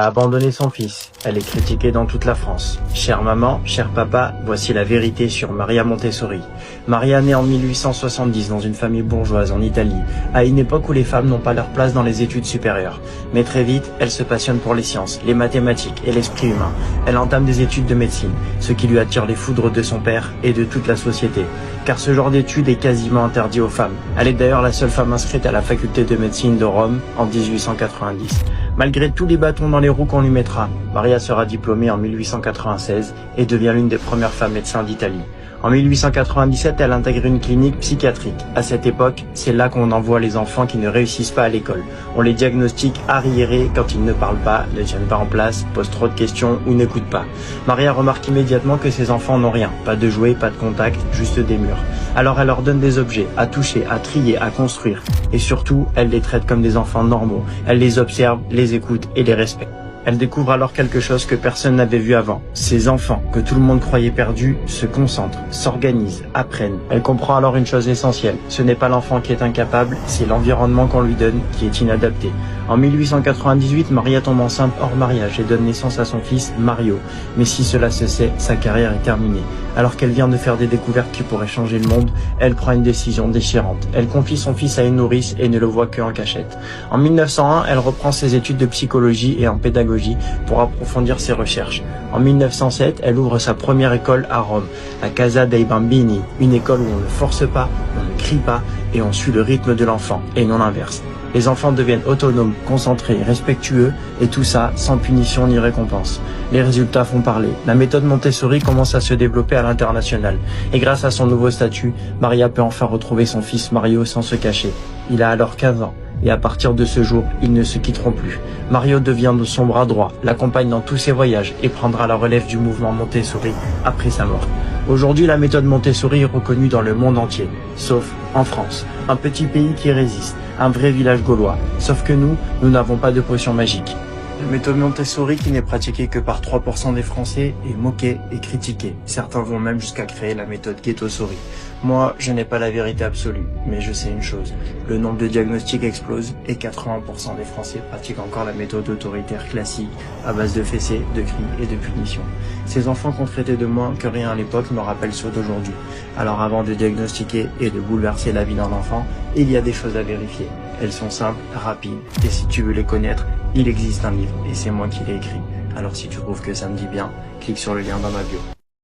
A abandonné son fils. Elle est critiquée dans toute la France. Chère maman, cher papa, voici la vérité sur Maria Montessori. Maria naît en 1870 dans une famille bourgeoise en Italie, à une époque où les femmes n'ont pas leur place dans les études supérieures. Mais très vite, elle se passionne pour les sciences, les mathématiques et l'esprit humain. Elle entame des études de médecine, ce qui lui attire les foudres de son père et de toute la société. Car ce genre d'études est quasiment interdit aux femmes. Elle est d'ailleurs la seule femme inscrite à la faculté de médecine de Rome en 1890. Malgré tous les bâtons dans les roues qu'on lui mettra, Maria sera diplômée en 1896 et devient l'une des premières femmes médecins d'Italie. En 1897, elle intègre une clinique psychiatrique. À cette époque, c'est là qu'on envoie les enfants qui ne réussissent pas à l'école. On les diagnostique arriérés quand ils ne parlent pas, ne tiennent pas en place, posent trop de questions ou n'écoutent pas. Maria remarque immédiatement que ces enfants n'ont rien, pas de jouets, pas de contact, juste des murs. Alors elle leur donne des objets à toucher, à trier, à construire. Et surtout, elle les traite comme des enfants normaux. Elle les observe, les écoute et les respecte. Elle découvre alors quelque chose que personne n'avait vu avant. Ces enfants, que tout le monde croyait perdus, se concentrent, s'organisent, apprennent. Elle comprend alors une chose essentielle. Ce n'est pas l'enfant qui est incapable, c'est l'environnement qu'on lui donne qui est inadapté. En 1898, Maria tombe enceinte hors mariage et donne naissance à son fils Mario. Mais si cela se sait, sa carrière est terminée. Alors qu'elle vient de faire des découvertes qui pourraient changer le monde, elle prend une décision déchirante. Elle confie son fils à une nourrice et ne le voit qu'en cachette. En 1901, elle reprend ses études de psychologie et en pédagogie pour approfondir ses recherches. En 1907, elle ouvre sa première école à Rome, la Casa dei Bambini, une école où on ne force pas, on ne crie pas et on suit le rythme de l'enfant et non l'inverse. Les enfants deviennent autonomes, concentrés, respectueux et tout ça sans punition ni récompense. Les résultats font parler. La méthode Montessori commence à se développer à l'international et grâce à son nouveau statut, Maria peut enfin retrouver son fils Mario sans se cacher. Il a alors 15 ans. Et à partir de ce jour, ils ne se quitteront plus. Mario devient son bras droit, l'accompagne dans tous ses voyages et prendra la relève du mouvement Montessori après sa mort. Aujourd'hui, la méthode Montessori est reconnue dans le monde entier, sauf en France, un petit pays qui résiste, un vrai village gaulois. Sauf que nous n'avons pas de potion magique. La méthode Montessori, qui n'est pratiquée que par 3% des Français, est moquée et critiquée. Certains vont même jusqu'à créer la méthode Ghettosori. Moi, je n'ai pas la vérité absolue, mais je sais une chose. Le nombre de diagnostics explose et 80% des Français pratiquent encore la méthode autoritaire classique à base de fessées, de cris et de punitions. Ces enfants qu'on traitait de moins que rien à l'époque me rappellent ceux d'aujourd'hui. Alors avant de diagnostiquer et de bouleverser la vie d'un enfant, il y a des choses à vérifier. Elles sont simples, rapides, et si tu veux les connaître, il existe un livre, et c'est moi qui l'ai écrit. Alors si tu trouves que ça me dit bien, clique sur le lien dans ma bio.